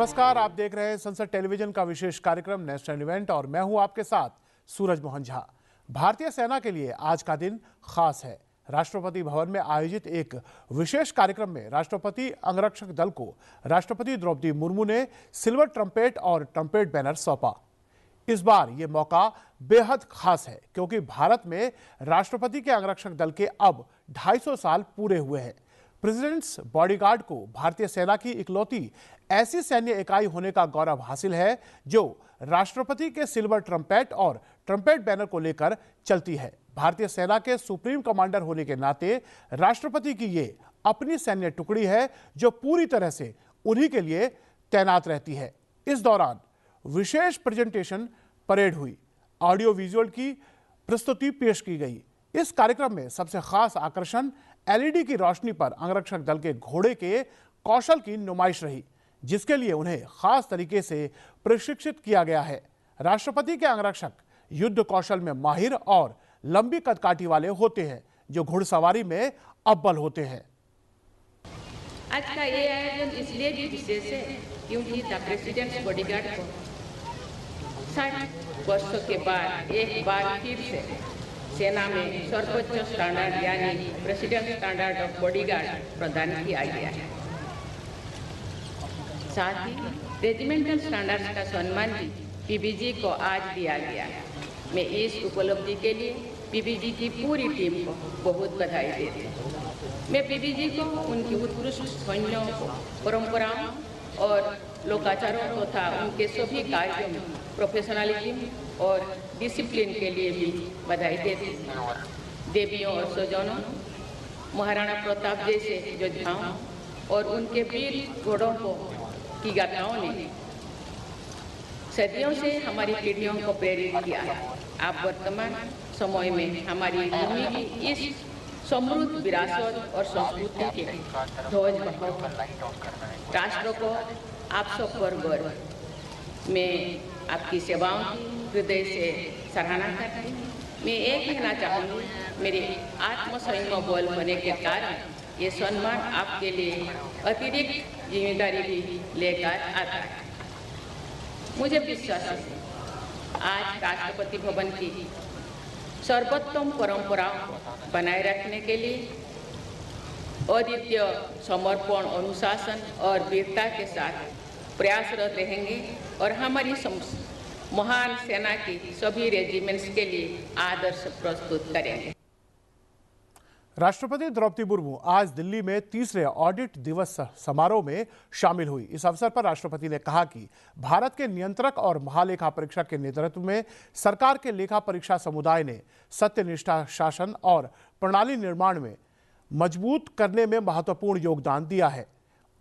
नमस्कार, आप देख रहे हैं संसद टेलीविजन का विशेष कार्यक्रम नेशनल इवेंट और मैं हूं आपके साथ सूरज मोहन झा। भारतीय सेना के लिए आज का दिन खास है। राष्ट्रपति भवन में आयोजित एक विशेष कार्यक्रम में राष्ट्रपति अंगरक्षक दल को राष्ट्रपति द्रौपदी मुर्मू ने सिल्वर ट्रम्पेट और ट्रम्पेट बैनर सौंपा। इस बार ये मौका बेहद खास है क्योंकि भारत में राष्ट्रपति के अंगरक्षक दल के अब 250 साल पूरे हुए हैं। प्रेसिडेंट्स बॉडीगार्ड को भारतीय सेना की इकलौती ऐसी सैन्य इकाई होने का गौरव हासिल है जो राष्ट्रपति के सिल्वर ट्रम्पेट और ट्रम्पेट बैनर को लेकर चलती है। भारतीय सेना के सुप्रीम कमांडर होने के नाते राष्ट्रपति की ये अपनी सैन्य टुकड़ी है जो पूरी तरह से उन्हीं के लिए तैनात रहती है। इस दौरान विशेष प्रेजेंटेशन परेड हुई, ऑडियो विजुअल की प्रस्तुति पेश की गई। इस कार्यक्रम में सबसे खास आकर्षण एलईडी की रोशनी पर अंगरक्षक दल के घोड़े के कौशल की नुमाइश रही, जिसके लिए उन्हें खास तरीके से प्रशिक्षित किया गया है। राष्ट्रपति के अंगरक्षक युद्ध कौशल में माहिर और लंबी कदकाठी वाले होते हैं जो घुड़सवारी में अव्वल होते हैं। आज का ये आयोजन इसलिए भी विशेष है क्योंकि द प्रेसिडेंट्स बॉडीगार्ड को 60 वर्षों के बाद एक बार फिर से सेना में सर्वोच्च स्टैंडर्ड यानी प्रेसिडेंट स्टैंडर्ड ऑफ बॉडीगार्ड प्रदान किया गया है। साथ ही रेजिमेंटल स्टैंडर्ड्स का सम्मान भी पीबीजी को आज दिया गया है। मैं इस उपलब्धि के लिए पीबीजी की पूरी टीम को बहुत बधाई देती हूँ। मैं पीबीजी को उनकी उत्कृष्ट सैन्यों परंपराओं और लोकाचारों तथा उनके सभी कार्यों में प्रोफेशनलिज्म और डिसिप्लिन के लिए भी बधाई देती हूँ। देवियों और स्वजनों, महाराणा प्रताप जैसे योद्धाओं और उनके वीर घोड़ों की गाथाओं ने सदियों से हमारी पीढ़ियों को प्रेरित किया है। आप वर्तमान समय में हमारी भूमि की इस समृद्ध विरासत और संस्कृति के ध्वज बहाकर राष्ट्र को आप सब पर गर्व। मैं आपकी सेवाओं की हृदय से सराहना करती हूँ। मैं ये कहना चाहूँगी, मेरे आत्मसंयम बल होने के कारण ये सम्मान आपके लिए अतिरिक्त जिम्मेदारी भी लेकर आता है। मुझे विश्वास है आज राष्ट्रपति भवन की सर्वोत्तम परंपराओं को बनाए रखने के लिए अद्वितीय समर्पण, अनुशासन और वीरता के साथ प्रयासरत रहेंगे और हमारी महान सेना की सभी रेजिमेंट्स के लिए आदर्श प्रस्तुत करेंगे। राष्ट्रपति द्रौपदी मुर्मू आज दिल्ली में तीसरे ऑडिट दिवस समारोह में शामिल हुई। इस अवसर पर राष्ट्रपति ने कहा कि भारत के नियंत्रक और महालेखा परीक्षक के नेतृत्व में सरकार के लेखा परीक्षा समुदाय ने सत्यनिष्ठा, शासन और प्रणाली निर्माण में मजबूत करने में महत्वपूर्ण योगदान दिया है।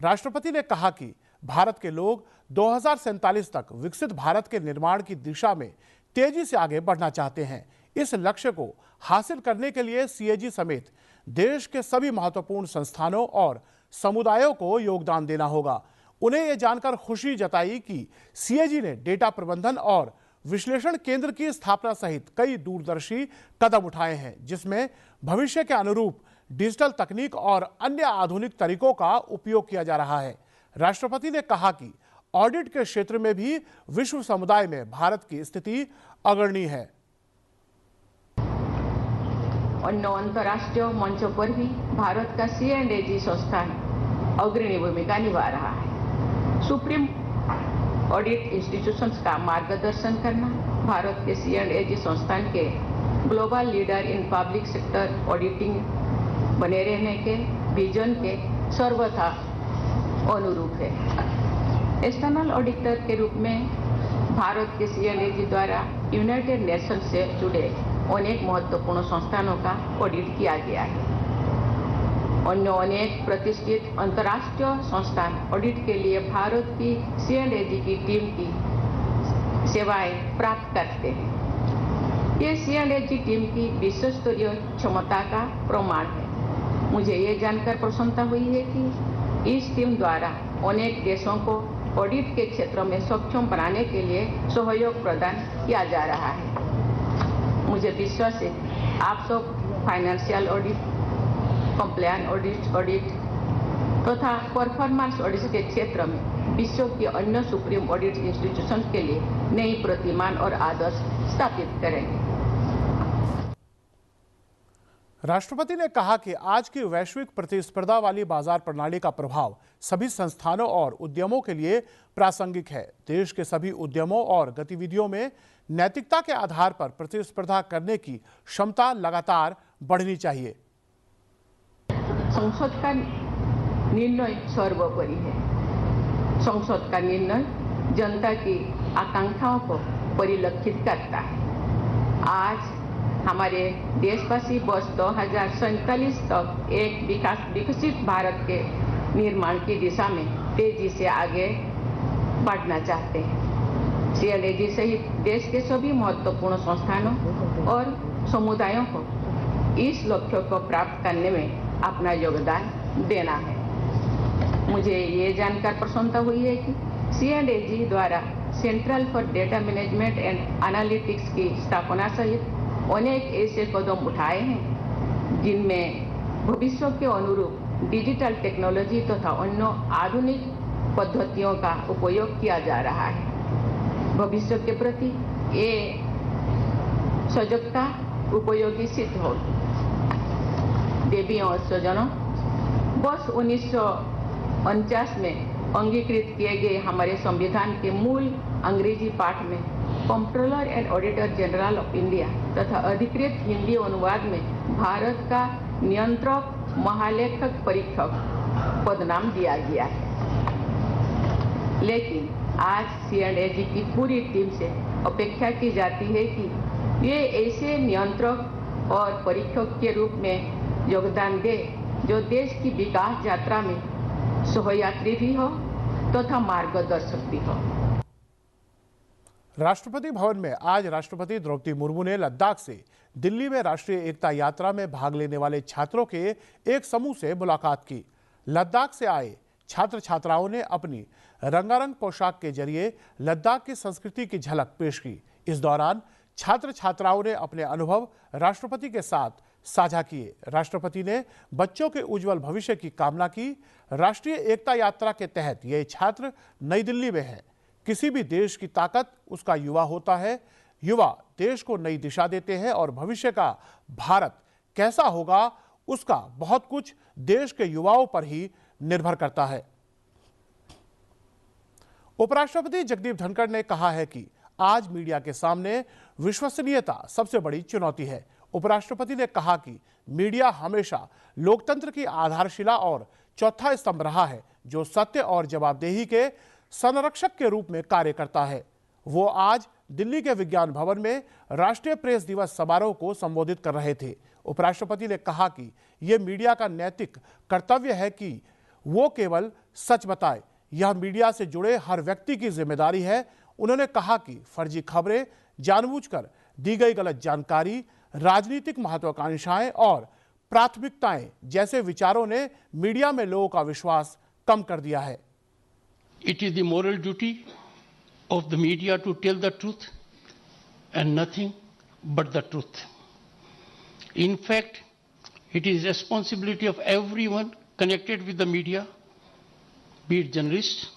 राष्ट्रपति ने कहा कि भारत के लोग 2047 तक विकसित भारत के निर्माण की दिशा में तेजी से आगे बढ़ना चाहते हैं। इस लक्ष्य को हासिल करने के लिए सीएजी समेत देश के सभी महत्वपूर्ण संस्थानों और समुदायों को योगदान देना होगा। उन्हें यह जानकर खुशी जताई कि सीएजी ने डेटा प्रबंधन और विश्लेषण केंद्र की स्थापना सहित कई दूरदर्शी कदम उठाए हैं, जिसमें भविष्य के अनुरूप डिजिटल तकनीक और अन्य आधुनिक तरीकों का उपयोग किया जा रहा है। राष्ट्रपति ने कहा कि ऑडिट के क्षेत्र में भी विश्व समुदाय में भारत की स्थिति अग्रणी है। अन्य अंतर्राष्ट्रीय मंचों पर भी भारत का C&AG संस्थान अग्रणी भूमिका निभा रहा है। सुप्रीम ऑडिट इंस्टीट्यूशंस का मार्गदर्शन करना भारत के C&AG संस्थान के global leader in public sector auditing बने रहने के विजन के सर्वथा अनुरूप है। एक्सटर्नल ऑडिटर के रूप में भारत के C&AG द्वारा यूनाइटेड नेशन से जुड़े अनेक महत्वपूर्ण संस्थानों का ऑडिट किया गया है। अन्य अनेक प्रतिष्ठित अंतर्राष्ट्रीय संस्थान ऑडिट के लिए भारत की C&AG की टीम की सेवाएं प्राप्त करते हैं। ये C&AG टीम की विश्व स्तरीय क्षमता का प्रमाण है। मुझे ये जानकर प्रसन्नता हुई है कि इस टीम द्वारा अनेक देशों को ऑडिट के क्षेत्र में सक्षम बनाने के लिए सहयोग प्रदान किया जा रहा है। मुझे विश्वास है आप सब फाइनेंशियल ऑडिट, कंप्लायंस ऑडिट तथा परफॉर्मेंस ऑडिट के क्षेत्र में विश्व के अन्य सुप्रीम ऑडिट इंस्टीट्यूशन के लिए नई प्रतिमान और आदर्श स्थापित करेंगे। राष्ट्रपति ने कहा कि आज की वैश्विक प्रतिस्पर्धा वाली बाजार प्रणाली का प्रभाव सभी संस्थानों और उद्यमों के लिए प्रासंगिक है। देश के सभी उद्यमों और गतिविधियों में नैतिकता के आधार पर प्रतिस्पर्धा करने की क्षमता लगातार बढ़नी चाहिए। संसद का निर्णय सर्वोपरि है। संसद का निर्णय जनता की आकांक्षाओं को परिलक्षित करता है। आज हमारे देशवासी वर्ष 2047 तक एक विकसित भारत के निर्माण की दिशा में तेजी से आगे बढ़ना चाहते हैं। CNAG सहित देश के सभी महत्वपूर्ण संस्थानों और समुदायों को इस लक्ष्य को प्राप्त करने में अपना योगदान देना है। मुझे ये जानकर प्रसन्नता हुई है कि CNAG द्वारा central for data management and analytics की स्थापना सहित अनेक ऐसे कदम उठाए हैं जिनमें भविष्य के अनुरूप डिजिटल टेक्नोलॉजी तथा अन्य आधुनिक पद्धतियों का उपयोग किया जा रहा है। भविष्य के प्रति ये सजगता उपयोगी सिद्ध होगी। देवियों और स्वजनों, वर्ष 1949 में अंगीकृत किए गए हमारे संविधान के मूल अंग्रेजी पाठ में controller and auditor general of India तथा अधिकृत हिंदी अनुवाद में भारत का नियंत्रक महालेखक परीक्षक पदनाम दिया गया है। लेकिन आज CNAG की पूरी टीम से अपेक्षा की जाती है कि ये ऐसे नियंत्रक और परीक्षक के रूप में योगदान दे जो देश की विकास यात्रा में सहयात्री भी हो तथा मार्गदर्शक भी हो। राष्ट्रपति भवन में आज राष्ट्रपति द्रौपदी मुर्मू ने लद्दाख से दिल्ली में राष्ट्रीय एकता यात्रा में भाग लेने वाले छात्रों के एक समूह से मुलाकात की। लद्दाख से आए छात्र छात्राओं ने अपनी रंगारंग पोशाक के जरिए लद्दाख की संस्कृति की झलक पेश की। इस दौरान छात्र छात्राओं ने अपने अनुभव राष्ट्रपति के साथ साझा किए। राष्ट्रपति ने बच्चों के उज्जवल भविष्य की कामना की। राष्ट्रीय एकता यात्रा के तहत ये छात्र नई दिल्ली में हैं। किसी भी देश की ताकत उसका युवा होता है। युवा देश को नई दिशा देते हैं और भविष्य का भारत कैसा होगा उसका बहुत कुछ देश के युवाओं पर ही निर्भर करता है। उपराष्ट्रपति जगदीप धनखड़ ने कहा है कि आज मीडिया के सामने विश्वसनीयता सबसे बड़ी चुनौती है। उपराष्ट्रपति ने कहा कि मीडिया हमेशा लोकतंत्र की आधारशिला और चौथा स्तंभ रहा है, जो सत्य और जवाबदेही के संरक्षक के रूप में कार्य करता है। वो आज दिल्ली के विज्ञान भवन में राष्ट्रीय प्रेस दिवस समारोह को संबोधित कर रहे थे। उपराष्ट्रपति ने कहा कि यह मीडिया का नैतिक कर्तव्य है कि वो केवल सच बताए। यह मीडिया से जुड़े हर व्यक्ति की जिम्मेदारी है। उन्होंने कहा कि फर्जी खबरें, जानबूझकर दी गई गलत जानकारी, राजनीतिक महत्वाकांक्षाएं और प्राथमिकताएं जैसे विचारों ने मीडिया में लोगों का विश्वास कम कर दिया है। It is the moral duty of the media to tell the truth and nothing but the truth. In fact, it is responsibility of everyone connected with the media, be it journalists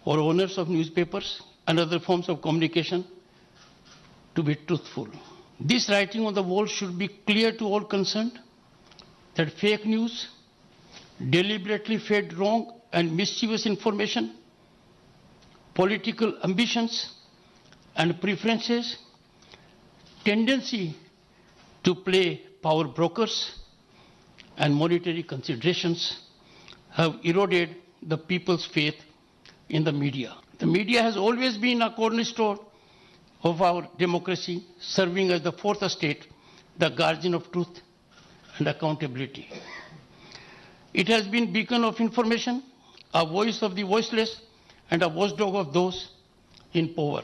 or owners of newspapers and other forms of communication, to be truthful. This writing on the wall should be clear to all concerned that fake news, deliberately fed wrong and mischievous information, political ambitions and preferences, tendency to play power brokers and monetary considerations have eroded the people's faith in the media. The media has always been a cornerstone of our democracy, serving as the fourth estate, the guardian of truth and accountability. It has been beacon of information, a voice of the voiceless and a watchdog of those in power.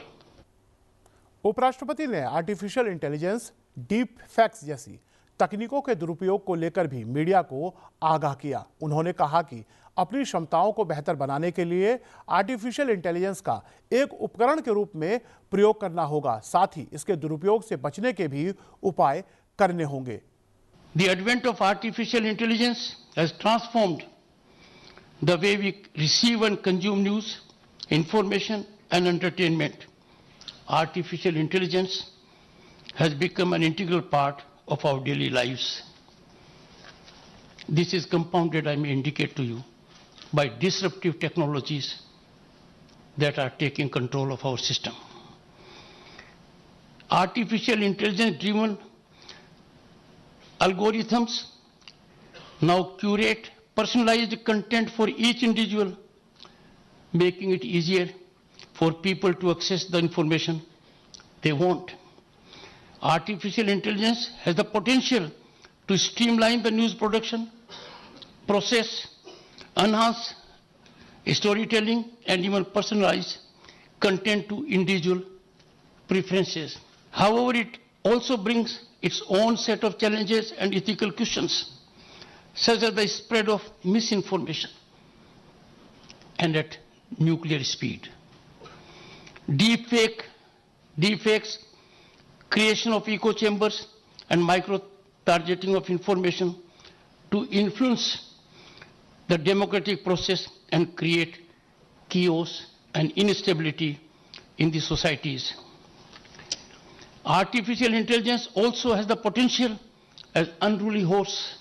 उपराष्ट्रपति ने artificial intelligence, deep facts जैसी तकनीकों के दुरुपयोग को लेकर भी media को आगाह किया। उन्होंने कहा कि अपनी क्षमताओं को बेहतर बनाने के लिए आर्टिफिशियल इंटेलिजेंस का एक उपकरण के रूप में प्रयोग करना होगा, साथ ही इसके दुरुपयोग से बचने के भी उपाय करने होंगे। The advent of artificial intelligence has transformed the way we receive and consume news information and entertainment, artificial intelligence has become an integral part of our daily lives. This is compounded, I may indicate to you, by disruptive technologies that are taking control of our system. Artificial intelligence-driven algorithms now curate personalized content for each individual, making it easier for people to access the information they want. Artificial intelligence has the potential to streamline the news production, process, enhance storytelling, and even personalize content to individual preferences. However, it also brings its own set of challenges and ethical questions, such as the spread of misinformation and at nuclear speed. Deepfakes, creation of echo chambers, and micro-targeting of information to influence the democratic process and create chaos and instability in the societies. Artificial intelligence also has the potential as unruly horse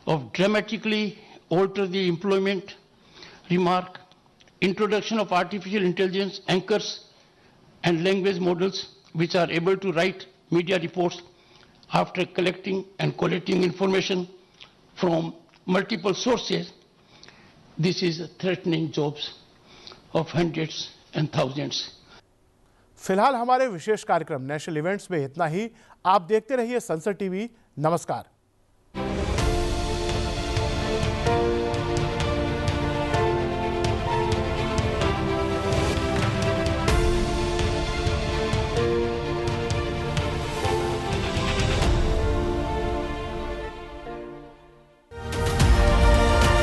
of dramatically alter the employment remark, introduction of artificial intelligence anchors and language models which are able to write media reports after collecting and collating information from multiple sources. This is threatening jobs of hundreds and thousands. फिलहाल हमारे विशेष कार्यक्रम national events में इतना ही। आप देखते रहिए संसद TV. नमस्कार।